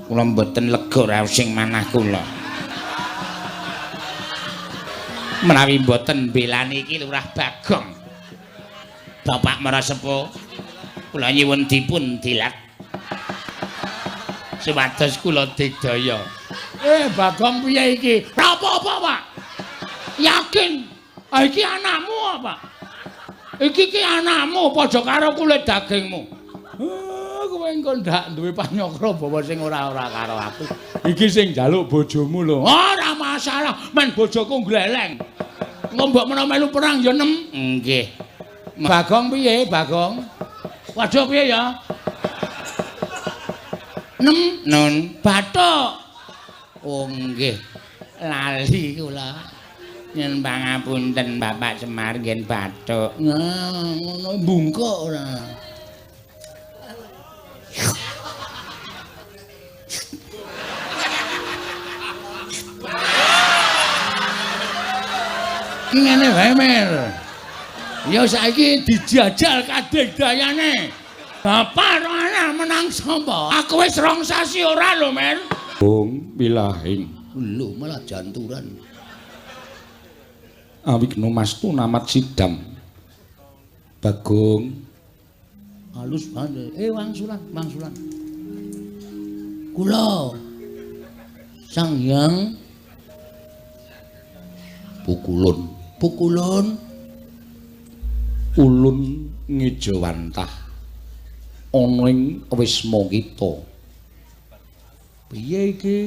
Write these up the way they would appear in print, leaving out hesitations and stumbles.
Kula mboten lega raos sing manah kula. Menawi mboten belani iki Lurah Bagong. Bapak Marasepo, kula nyuwun dipun dilat. Supados kula digdaya. Bagong piye iki? Apa-apa, Pak? Yakin? Iki anakmu apa? Iki anakmu padha karo kulit dagingmu. Kowe engko ndak duwe panyokro bawa sing ora-ora karo aku. Iki sing njaluk bojomu lho. Ora masalah, men bojoku gleleng. Ngombok menawa melu perang ya nem. Nggih. Bagong piye, Bagong? Waduh piye ya? Nem Nun. bathuk. Oh nggih. Lali kula. Nyuwun pangapunten Bapak Semar nggih bathuk. Ngono bungkuk ora. Ngene wae Mer. Ya saiki dijajal kadegdayane. Bapak karo anak menang sapa? Aku wis rong sasi ora lho, Mer. Bung Wilahing. Lho malah janturan. Awigna mastu namat sidam. Bagong. Halus banget. Wangsulan. Kula Sang Hyang Pukulun Ulun ngejawantah ana ing wisma kita. piye iki?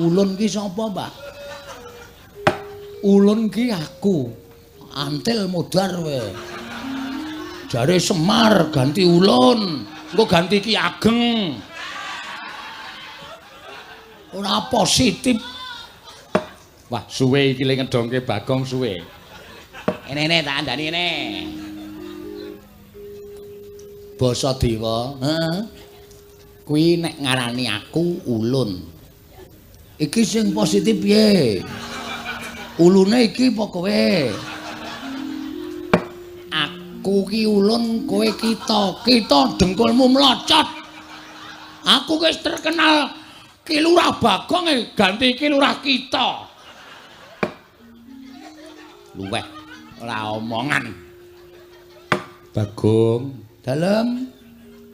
Ulun ki sapa, Pak? Ulun ki aku. Antil modar we. Jare Semar ganti Ulun, engko ganti Ki Ageng. Ora positif. Wah, suwe iki le ngedongke Bagong suwe. Ini tak andani ini. Basa Dewa, kuwi nek ngarani aku Ulun. Iki sing positif piye? Ulune iki apa kowe? Aku ki Ulun, kowe kita. Kita dengkulmu mlocot. Aku wis terkenal Ki Lurah Bagong ganti Ki Lurah kita. Luweh ora omongan. Bagong, Dalem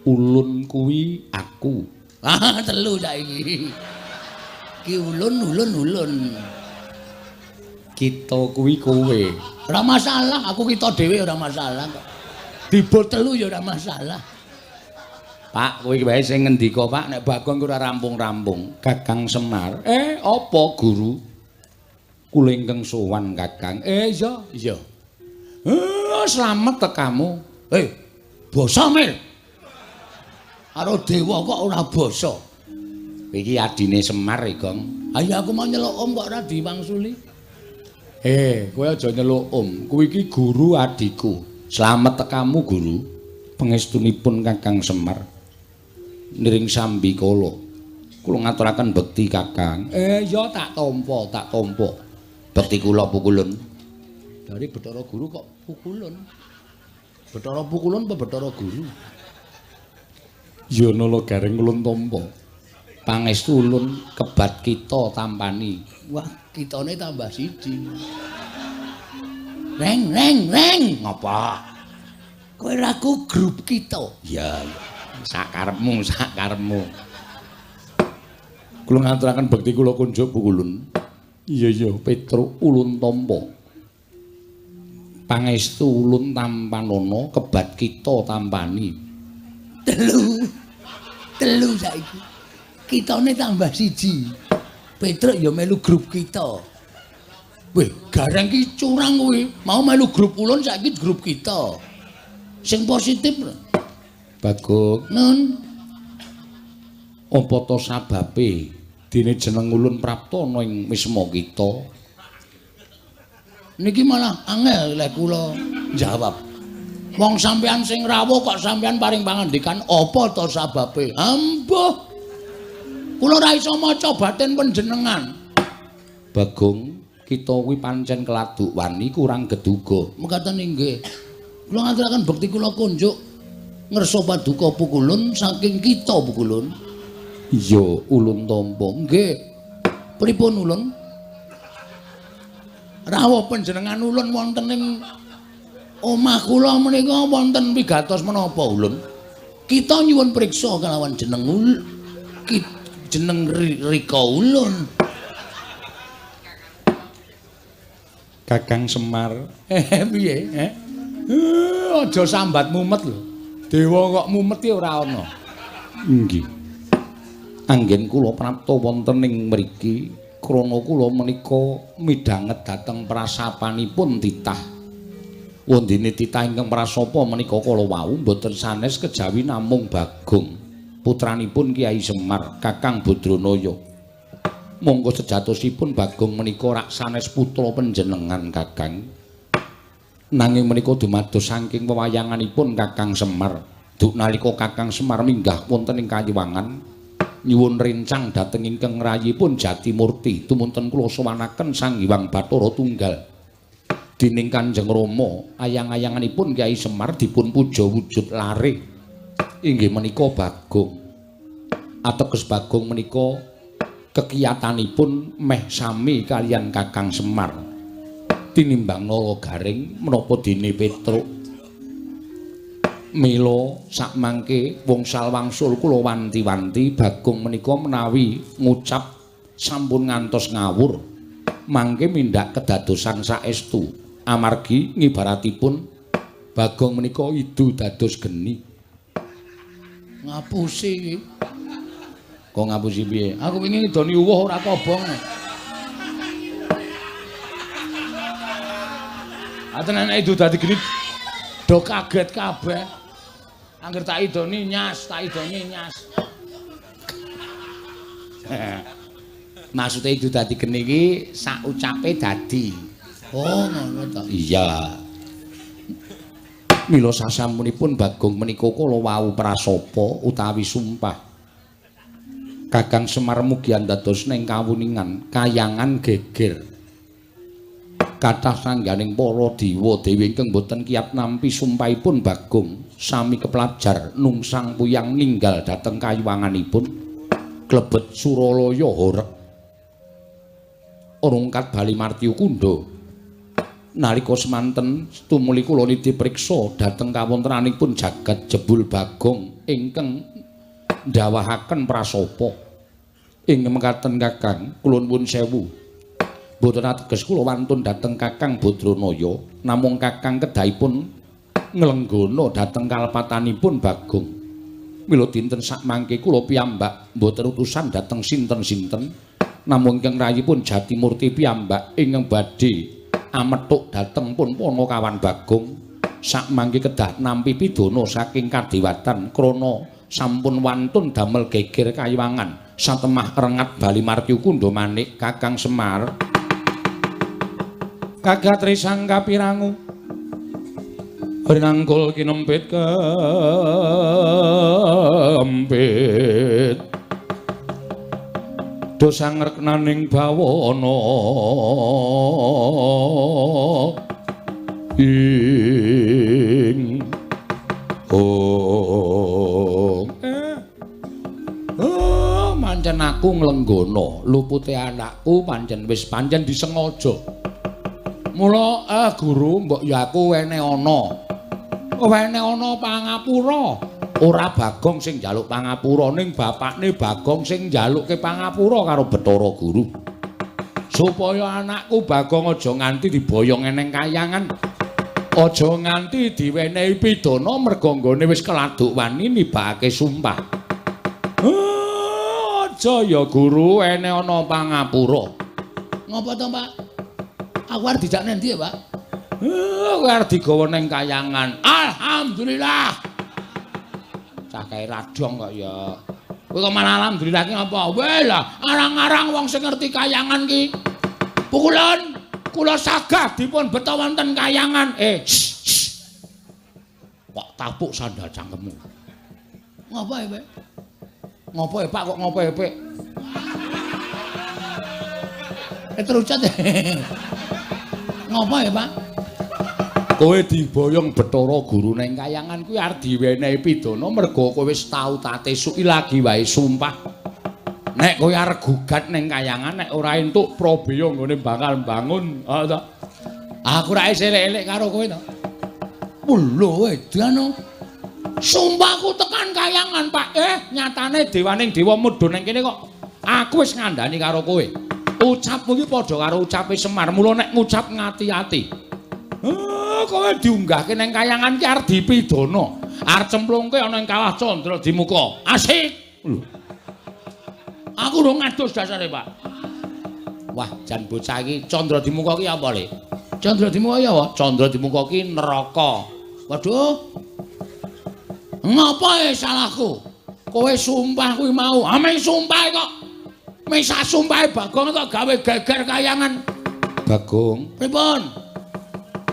Ulun kuwi aku. telu saiki. Ki Ulun. Kita kuwi kowe. Ora masalah, aku kita dhewe ora masalah kok. Dibot telu ya ora masalah. Pak, kowe iki wae sing ngendika, Pak, nek Bagong ku ora rampung-rampung. Kakang Semar. Apa guru? Kula ingkang sowan, Kakang. Iya. Slamet tekamu. Basa Mil. Karo dewa kok ora basa. Iki adine Semar, Gong. Ayo aku mau nyeluk om kok ora diwangsuli. Kowe aja nyeluk om. Kuwi iki guru adiku. Slamet tekamu, Guru. Pangestunipun Kakang Semar. Niring sambikala. Kula ngaturaken bekti, Kakang. Ya tak tampa. Bekti kula Pukulun. Dari Bathara Guru kok Pukulun. Bathara Pukulun apa Bathara Guru? Ya nala gareng ulun tampa. Pangestu ulun kebat kita tampani. Wah, kitane tambah siji. Reng. Ngapa? Kowe raku grup kita. Ya, sakarepmu. Kula ngaturaken bekti kula kunjuk Pukulun. Iya, Petruk ulun tampa. Pangestu ulun tampanana kebat kita tampani. Telu saiki. Kitane tambah siji. Petruk ya melu grup kita. Weh, gareng ki curang kuwi. Mau melu grup ulun saiki grup kita. Sing positif. Bagong, Nun, apa to sababe dene jeneng ulun prapta ana ing wisma kita? niki malah angel lek kula jawab. Wong sampean sing rawuh kok sampean paring pangandikan apa to sababe? Ambuh. Kula ora iso maca batin panjenengan. Bagong, kita kuwi pancen keladuk wani kurang geduga. Mekaten inggih. Kula ngaturaken bekti kula kunjuk ngersa paduka Pukulun saking kita Pukulun. Iya, ulun tampa. Nggih. Pripun ulun? Rawuh panjenengan ulun wonten ing omah kula menika wonten wigatos menapa ulun? Kita nyuwun priksa kelawan jeneng jeneng Rika ulun. Kakang Semar. Piye? Aja sambat mumet lho. Dewa kok mumet ya ora ana. Nggih. Anggen kula prapta wonten ing mriki krana kula menika midhanget dhateng prasapanipun titah. Wondene titah ingkang prasapa menika kala wau boten sanes kejawi namung Bagong, putranipun Kyai Semar, Kakang Badranaya. Monggo sejatosipun Bagong menika rak sanes putra panjenengan Kakang. Nanging menika dumados saking wewayanganipun Kakang Semar. Duk nalika Kakang Semar minggah wonten ing Kayiwangan nyuwun rencang dhateng ingkang rayipun Jatimurti tumunten kula sowanaken Sang Hyang Bathara Tunggal. Dening Kanjeng Rama ayang-ayanganipun Kyai Semar dipun puja wujud lare. Inggih menika Bagong. Ateges Bagong menika kekiyatanipun meh sami kalian Kakang Semar. Tinimbang Nala Garing menapa dene Petruk. Mila sakmangke wungsal wangsul kula wanti-wanti Bagong menika menawi ngucap sampun ngantos ngawur mangke mindak kedadosan saestu amargi ngibaratipun Bagong menika idu dados geni. Ngapusi iki. Kok ngapusi piye? Aku wingi ngidoni uwuh ora kobong. Atenan idu dadi geni do kaget kabeh. Angger tak idoni nyas. Maksude idu dadi geni iki sak ucape dadi. Oh, ngono to. Iya. Mila sasampunipun Bagong menika kala wau prasapa utawi sumpah. Kakang Semar mugi dados ning kawuningan kayangan geger. Kathah sangganing para dewa dewi ingkang boten kiyat nampi sumpahipun Bagong sami keplajar nungsang puyang ninggal dhateng kayiwanganipun klebet Suralaya horeg. Rungkat bali martiyu kundha. Nalika semanten tumuli kula niti priksa dhateng kawontenanipun jagat jebul Bagong ingkang ndawahaken prasapa. Ing mekaten Kakang kula nuwun sewu. Boten ateges kula wantun dhateng Kakang Badranaya, namung Kakang kedahipun nglenggono dhateng kalepatanipun Bagong. Mila dinten sakmangke kula piyambak boten utusan dhateng sinten-sinten, namung ingkang rayipun Jatimurti piyambak ingkang badhe amethuk dhateng pun Panakawan Bagong. Sakmangke kedah nampi pidana saking kadewatan krana sampun wantun damel geger kayiwangan satemah rengat bali martiyu kundha manik Kakang Semar. Kagatri sang kapirangu rinangkul kinempit kempit dosa ngreknaning bawana ing pancen aku nglenggono lupute anakku pancen wis pancen disengaja. Mula guru mbok ya aku wene ana pangapura. Ora Bagong sing njaluk pangapura ning bapakne Bagong sing njalukke pangapura karo Bathara Guru. Supaya anakku Bagong aja nganti diboyong eneng kayangan. Aja nganti diwenehi pidana merga nggone wis keladuk wani nibakake sumpah. Aja ya guru ene ana pangapura. Ngapa to, Pak? Aku arep dijak nang ndi ya, Pak? Kowe arep digawa ning kayangan. Alhamdulillah. Cah kae radong kok ya. Kowe kok malah alhamdulillah ki apa? Weh lah, arang-arang wong sing ngerti kayangan ki. Pukulan kula sagah dipun beto wonten kayangan. Pak tapuk sandal cangkemmu. Ngapa ya, Pak? Ngopo ya, Pak? Kok ngopo ya, Pak? Terucat. Ngapa ya, Pak? Kowe diboyong Bathara Guru ning kayangan kuwi arep diwenehi pidana merga kowe wis tau tate suki lagi wae sumpah. Nek kowe arep gugat ning kayangan nek ora entuk Prabeya nggone bakal bangun. Aku ra elek-elek karo kowe to. Lho edan. Sumpahku tekan kayangan, Pak. Nyatane dewaning dewa mudhun ning kene kok. Aku wis ngandani karo kowe. Ucapmu iki padha karo ucape Semar. Mula nek ngucap ngati-ati. Kowe diunggahke ning kayangan ki arep dipidana. Arep cemplungke ana ing kawah Candra Dimuka. Asik. Lho. Aku ora ngadus dasare, Pak. Wah, jan bocah iki Candra Dimuka ki apa, Le? Candra Dimuka ya apa? Candra Dimuka ki neraka. Waduh. Ngapa salahku? Kowe sumpah kuwi mau. Ame sumpah kok. Meh sak sumpahe Bagong kok gawe geger kayangan. Bagong, pripun?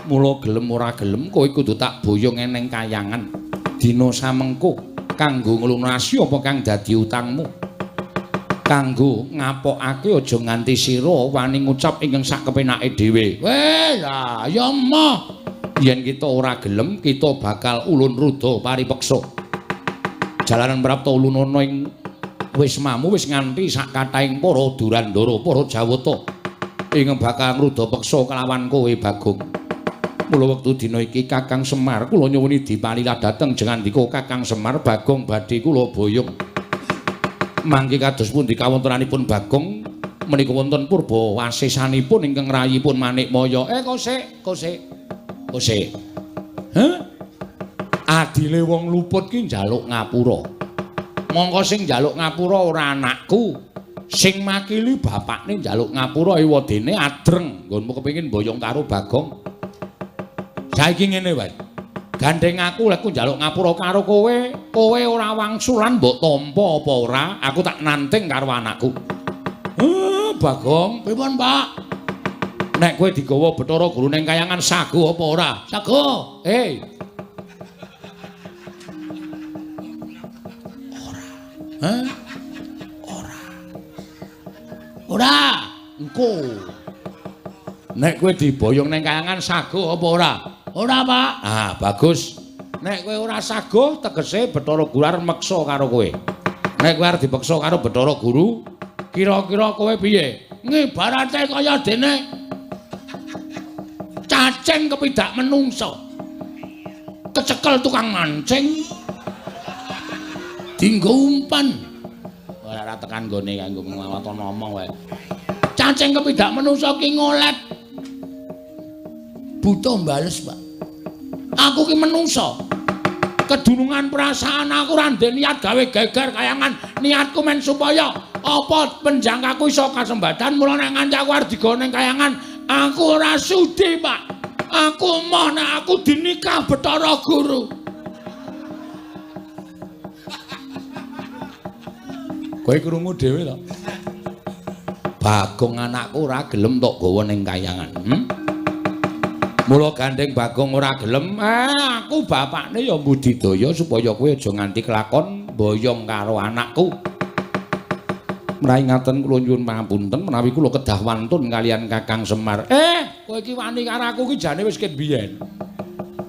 Mula gelem ora gelem kowe kudu tak boyong ning kayangan. Dina samengko kanggo nglunasi apa kang dadi utangmu. Kanggo ngapokake aja nganti sira wani ngucap ingkang sak kepenake dhewe. Weh, lah ya moh. Yen kita ora gelem, kita bakal ulun ruda paripeksa. Jalanan prapta ulunana ing Wismamu wis nganti sak kathahing para Durandara, para Jawata ing bakal ngruda peksa kelawan kowe Bagong. Mula wektu dina iki Kakang Semar kula nyuwuni dipalila dhateng jengandika Kakang Semar Bagong badhe kula boyong. Mangke kados pundi kawontenanipun Bagong menika wonten purba wasesanipun ingkang rayipun Manikmaya. Kosek. Adile wong luput ki njaluk ngapura. Mongko sing njaluk ngapura ora anakku. Sing makili bapakne njaluk ngapura ewadene adreng. Nggonmu kepengin boyong karo Bagong. Saiki ngene wae. Gandeng aku lek ku njaluk ngapura karo kowe, kowe ora wangsulan mbok tampa apa ora, aku tak nanting karo anakku. Bagong, pripun, Pak? Nek kowe digawa Bathara Guru ning kayangan sago apa ora? Sago. Ora. Engko. Nek kowe diboyong ning kayangan sago apa ora? Ora, Pak. Ah, bagus. Nek kowe ora sago, tegese Bathara Guru arep meksa karo kowe. Nek kowe arep dipeksa karo Bathara Guru, kira-kira kowe piye? Ngibarate kaya dene cacing kepidak menungso. Kecekel tukang mancing. Dinggo umpan. Ora tekan gone kanggo nglawaton ngomong wae. Cacing kepidak menungso ki ngolet. Butuh bales, Pak. Aku ki menungso. Kedunungan perasaan aku ora ndek niat gawe geger kayangan. Niatku men supaya apa penjangkaku iso kasembadan mula nek nganti aku arep digawa ning kayangan, aku ora sudi, Pak. Aku moh nek aku dinikah Bathara Guru. Kowe krungu dhewe to. Bagong anakku ora gelem tok gawa ning kayangan. Mula gandeng Bagong ora gelem, aku bapakne ya mbudidaya supaya kowe aja nganti kelakon boyong karo anakku. Menawi ngaten kula nyuwun pangapunten menawi kula kedah wantun kalian Kakang Semar. Kowe iki wani karo aku ki jane wis ket biyen.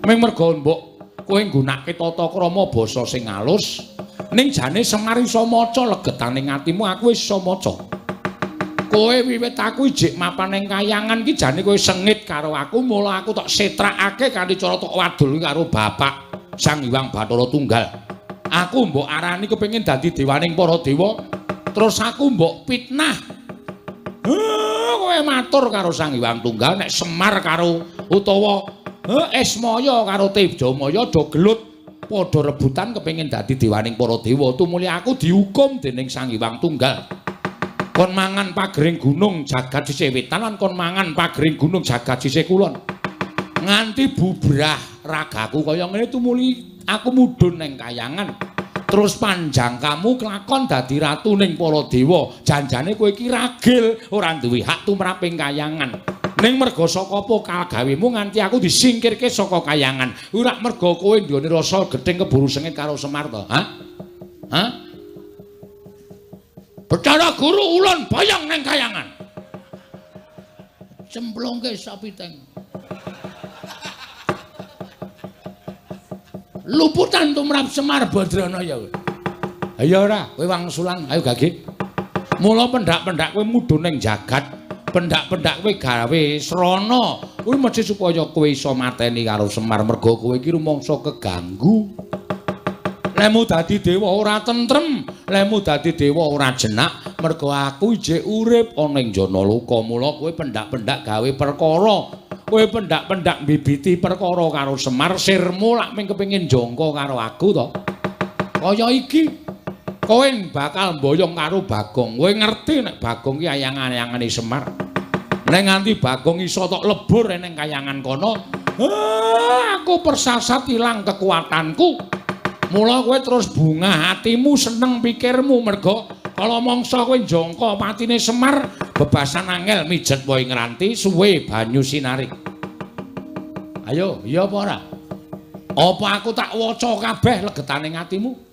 Ming merga mbok kowe nggunakake tata krama basa sing alus, ning jane Semar iso maca legetaning atimu aku wis iso maca. Kowe wiwit aku ijik mapan ning kayangan ki jane kowe sengit karo aku, mula aku tok setrakake kanthi cara tok wadul karo bapak Sang Hyang Bathara Tunggal. Aku mbok arani kepengin dadi dewaning para dewa, terus aku mbok fitnah. Kowe matur karo Sang Hyang Tunggal nek Semar karo utawa Esmaya karo Tejamaya do gelut padha rebutan kepengin dadi dewaning para dewa, tumuli aku dihukum dening Sang Hyang Tunggal. Kon mangan pagering gunung jagat sisih wetan lan kon mangan pagering gunung jagat sisih kulon. Nganti bubrah ragaku kaya ngene tumuli aku mudhun ning kayangan. Terus panjangkamu kelakon dadi ratu ning para dewa. Janjane kowe iki ragil, ora duwe hak tumrap ing kayangan. Ning merga saka apa kagawemu nganti aku disingkirke saka kayangan. Ora merga kowe nduweni rasa gething keburu sengit karo Semar to, Hah? Bathara Guru ulun boyong ning kayangan. Cemplungke sapiteng. luputan tumrap Semar Badrana ya. Ayo ora, kowe wangsulan, ayo gage. Mula pendak-pendak kowe mudhun ning jagat, pendak-pendak kowe gawe srana. Kuwi mesti supaya kowe iso mateni karo Semar mergo kowe iki rumangsa keganggu. Lemu dadi dewa ora tentrem, lemu dadi dewa ora jenak, mergo aku ijek urip ana ing Janaloka. Mula kowe pendak-pendak gawe perkara. Kowe pendak-pendak mbibiti perkara karo Semar, sirmu lak ming kepengin jangka karo aku to. Kaya iki. Kowe bakal mboyong karo Bagong. Kowe ngerti nek Bagong ki ayang-ayangane Semar. Nek nganti Bagong iso tok lebur ning kayangan kono, aku persasat ilang kekuatanku. Mula kowe terus bungah atimu, seneng pikirmu mergo kala mangsa kowe njangka patine Semar, bebasan angel mijet wae ngranti suwe banyu sinarik. Ayo, iya apa ora? Apa aku tak waca kabeh legetaning atimu?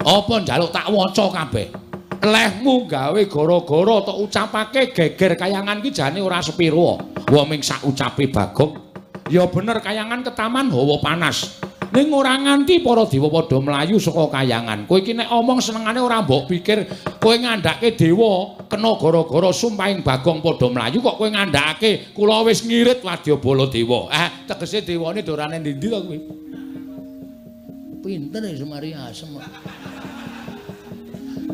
Apa njaluk tak waca kabeh? Lehmu gawe gara-gara tok ucapake geger kayangan ki jane ora sepiro. Wa ming sak ucape Bagong. Ya bener kayangan ketaman hawa panas. Ning ora nganti para dewa padha mlayu saka kayangan. Kowe iki nek omong senengane ora mbok pikir kowe ngandhake dewa kena gara-gara sumpahing Bagong padha mlayu kok kowe ngandhake kula wis ngirit Wadyabala dewa. Tegese dewane dorane ndi to kowe? Pinter ya Semar Asem.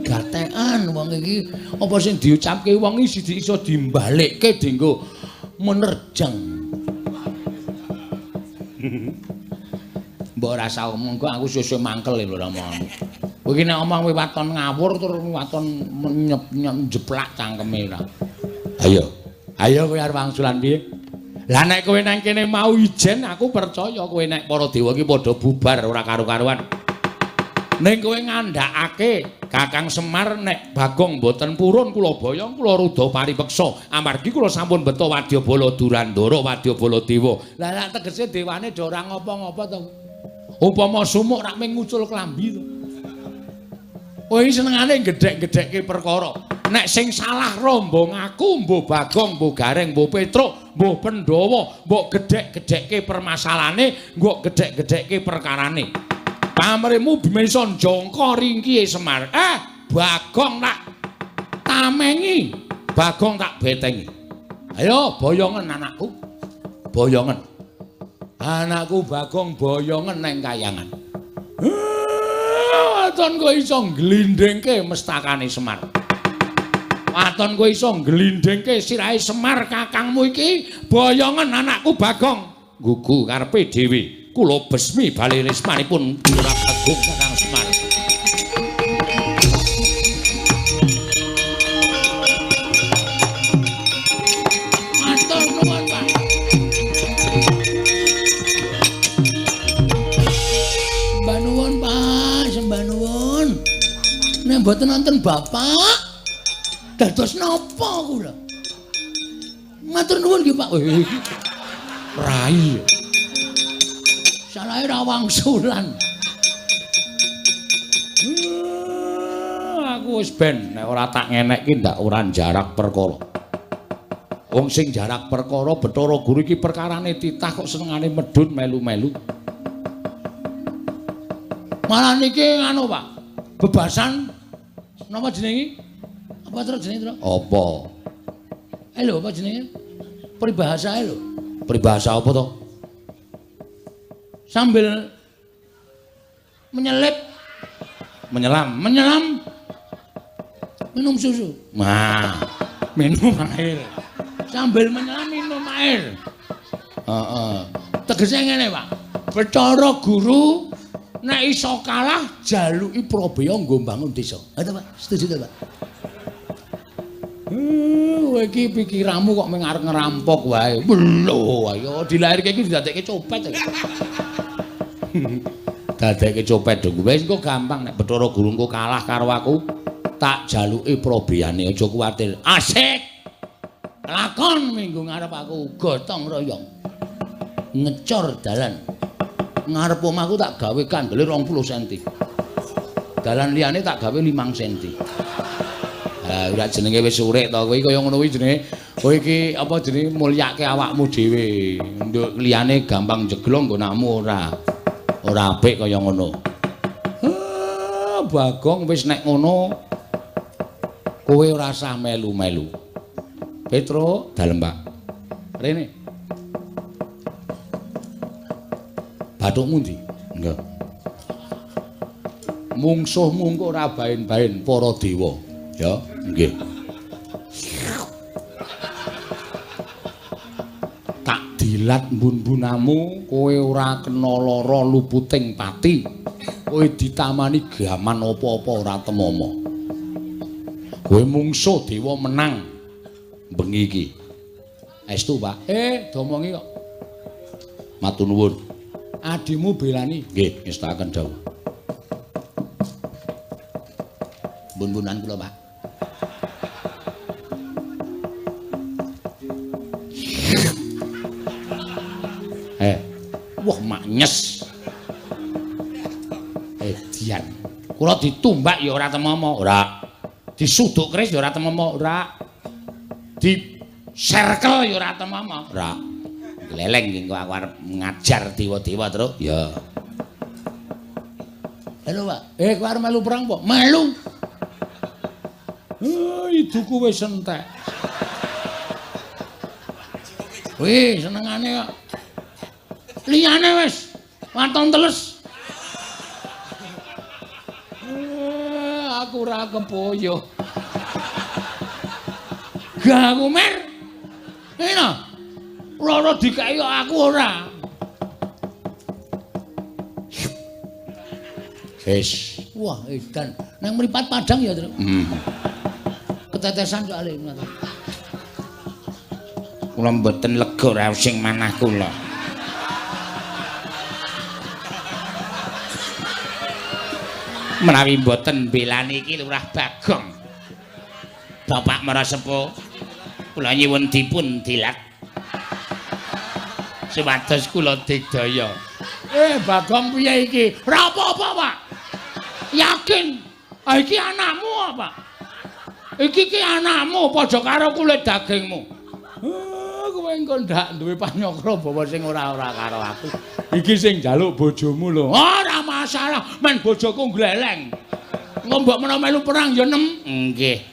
Gatekan wong iki apa sing diucapke wong iki siji iso dimbalikke dienggo menerjang. Mbok ora usah omong kok aku sesuk mangkel lho ora omong. Kowe iki nek omong waton ngawur tur waton njeplak cangkeme ora. Ayo. Ayo kowe arep wangsulan piye? Lah nek kowe nang kene mau ijen aku percaya kowe nek para dewa iki padha bubar ora karo-karuan. Ning kowe ngandhakake Kakang Semar nek Bagong mboten purun kula boyong kula rudha paripeksa amargi kula sampun beto Wadyabala Durandara Wadyabala dewa. Lah lak tegese dewane do ora ngapa-ngapa to. Upama sumuk rak ming ngucul klambi to. Kowe iki senengane gedhek-gedhekke perkara. Nek sing salah rombong aku mbuh Bagong, mbuh Gareng, mbuh Petruk, mbuh Pandhawa, mbok gedhek-gedhekke permasalahane, mbok gedhek-gedhekke perkarane. Pamrihmu bisa njangka ringkihe Semar. Bagong tak tamengi, Bagong tak betengi. Ayo boyongen anakku. Boyongen. Anakku Bagong boyongen neng kayangan. Waton kowe iso glindhengke mestakane Semar. Waton kowe iso glindhengke sirahe Semar kakangmu iki, boyongen anakku Bagong. Gugu karepe dhewe. Kula besmi bali resmanipun Kura Bagong Kakang Semar. Matur nuwun, Pak. Sembah nuwun, Pak, sembah nuwun. Nek mboten wonten Bapak, dados napa kula? Matur nuwun nggih, Pak. Rai. Salahe ra wangsulan. Aku wis ben nek ora tak ngenekke ndak ora jarak perkara. Wong sing jarak perkara Bathara Guru iki perkarane titah kok senengane medhun melu-melu. Malah niki anu, Pak. Bebasan napa jenenge? Apa terus jenenge, Tru? Apa? Lho, apa jenenge? Peribahasa lho. Peribahasa apa to? Sambil menyelam minum susu. Nah, minum air. Sambil menyelam minum air. Tegese ngene, Pak. Bathara Guru nek iso kalah jaluki Prabaya nggo mbangun desa. Ada, Pak? Setuju ta, Pak? Kowe iki pikiranmu kok mung arep ngerampok wae. Lho, ayo dilairke iki didadekke copet. Dadekke copet dong. Wis engko gampang nek Bathara Guru engko kalah karo aku, tak jaluki Prabayane aja kuwatir. Asik. Lakon minggu ngarep aku gotong royong. Ngecor dalan. Ngarep omahku tak gawe kandele 20 cm. Dalan liyane tak gawe 5 cm. Ora jenenge wis urek to kowe kaya ngono kuwi jenenge kowe iki apa jenenge mulyake awakmu dhewe. Nduk liyane gampang jeglong nggonakmu ora. Ora apik kaya ngono. Bagong wis nek ngono kowe ora usah melu-melu. Petro, dalem, Pak. Rene. Bathukmu ndi? Enggak. Mungsuhmu engko ora bain-bain para dewa, ya. Nggih. Tak dilat mbun-bunamu kowe ora kena lara luputing pati. Kowe ditamani gaman apa-apa ora temomo. Kowe mungsuh dewa menang bengi iki. Estu, Pak. Domongi kok. Matur nuwun. Adimu belani. Nggih, ngestakaken dawuh. Bun-bunan kula, Pak. Wah, maknyes. Dian. Kula ditumbak ya ora temomo, ora. Disuduk keris ya ora temomo, ora. Di circle ya ora temomo, ora. Leleng engko aku arep ngajar dewa-dewa terus. Ya. Halo, Pak. Kowe arep melu perang, Pak? Melu. Iduku wis entek. Wih, senengane kok. Liyane wis waton teles. Aku ora kepoyo. Gak aku mer. Eno. Lara dikai aku ora. Wis. Wah, edan. Nang mripat Padang ya, Tru. Ketetesan soalé. Kula mboten lega ra sing manah kula. Menawi mboten belani iki Lurah Bagong. Bapak Marasepo, kula nyuwun dipun dilat. Supados kula digdaya. Bagong piye iki? Ora apa-apa, Pak. Yakin? Iki anakmu apa? Iki anakmu padha karo kulit dagingmu. Kowe engko ndak duwe panyokro bawa sing ora-ora karo aku. Iki sing njaluk bojomu lho. Ora masalah, men bojoku gleleng. Engko mbok menawa melu perang ya nem. Nggih.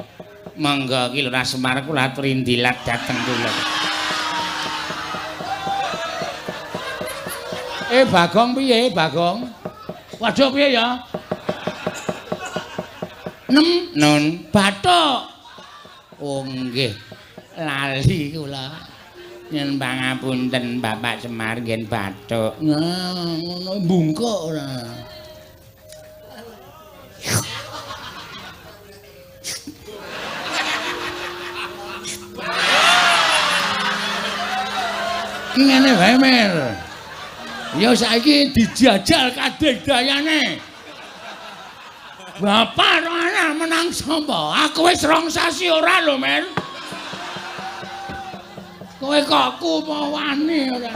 Monggo iki Lurah Semar kula aturi ndilat dhateng kula. Bagong piye, Bagong? Waduh piye ya? Nun, bathuk. Oh nggih. Lali kula. Yen pangapunten Bapak Semar ngen bathuk. Ngono bungkuk ora. Ngene wae Mer. Ya saiki dijajal kadegdayane. Bapak ro anak menang sapa? Aku wis rong sasi ora lho, Mer. Kowe kok ku mau wani ora.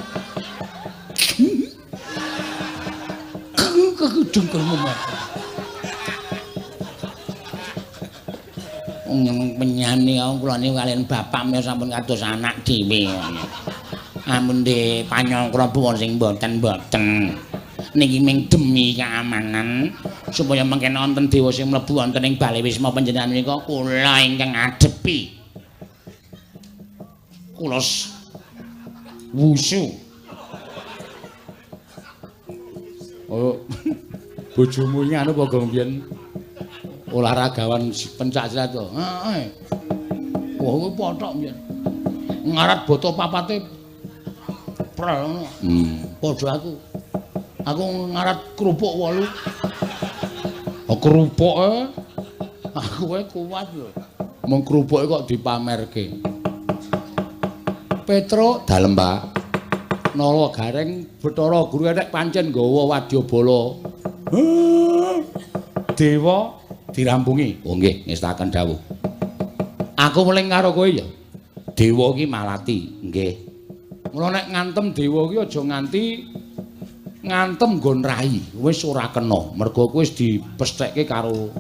Kegedengkelmu, Mas. Penyanyi kula niku kalian bapak menika sampun kados anak dhewe. Amun de panyongkra buwon sing mboten. Niki ming demi keamanan supaya mangken wonten dewa sing mlebu wonten ing Bale Wisma panjenengan menika kula ingkang ngadepi. Kula wusu. Oh, bojomu iki anu Bagong biyen olahragawan pencak silat to. Heeh. Wah, kuwi pothok biyen. Ngarat boto papate prel ngono. Padha aku. Aku ngarat kerupuk 8. Oh, kerupuke. Aku wae kuat lho. Mung kerupuke kok dipamerke. Petro dalem, Pak. Nala Gareng Bathara Guru nek pancen nggawa wadyabala. Dewa dirampungi. Oh nggih, ngestaken dawuh. Aku muling karo kowe ya. Dewa iki malati, nggih. Mula nek ngantem dewa iki aja nganti ngantem nggon rai, wis ora kena. Mergo kowe wis dipesthekke karo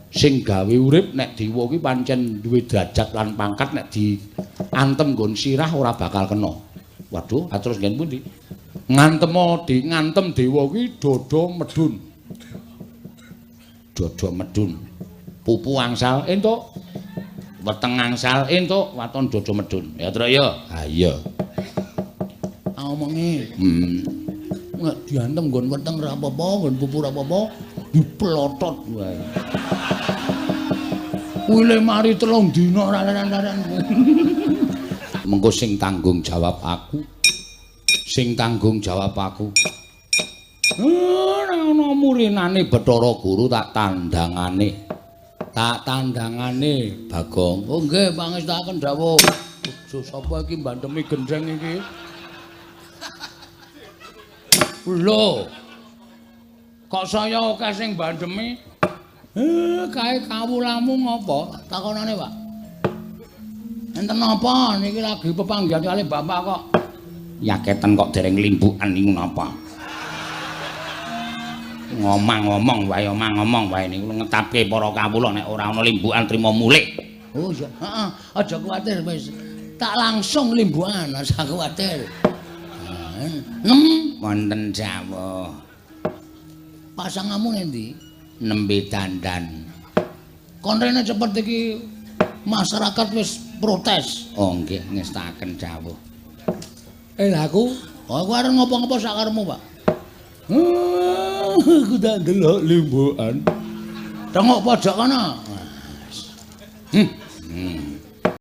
sing gawe urip nek dewa iki pancen duwe derajat lan pangkat nek diantem nggon sirah ora bakal kena. Waduh, terus ngen pundi? ngantem dewa kuwi dada medun. Dada medun. Pupu angsal entuk. Weteng angsal entuk, waton dada medun. Ya, Tru ya. Ha iya. Omonge. Nek diantem nggon weteng ra apa-apa, nggon pupu ra apa-apa, diplotot wae. Kuwi le mari 3 dina raran-raran. Mengko sing tanggung jawab aku. Sing tanggung jawab aku. Ora ana murinane Bathara Guru tak tandangane. Tak tandangane Bagong. Oh nggih pangestaken dawuh. Aja sapa iki mbandemi gendeng iki. Lho. Kok saya akeh sing mbandemi? Kae kawulamu ngopo? Takonane, Pak. Enten napa niki lagi pepanggihan kali Bapak kok? Yaketen kok dereng limbukan niku napa? Ngomong wae niku ngetapke para kawula nek ora ana limbukan trima mulih. Oh iya, heeh, aja kuwatir wis. Tak langsung limbukan, aja kuwatir. Wonten jawuh. Pasangamu endi? Nembe dandan. Kon rene cepet iki masyarakat wis protes. Oh nggih, ngestaken dawuh. Lha aku, aku arep ngopo-ngopo sak karepmu, Pak. Aku tak ndelok limbukan. Tengok pojok kana.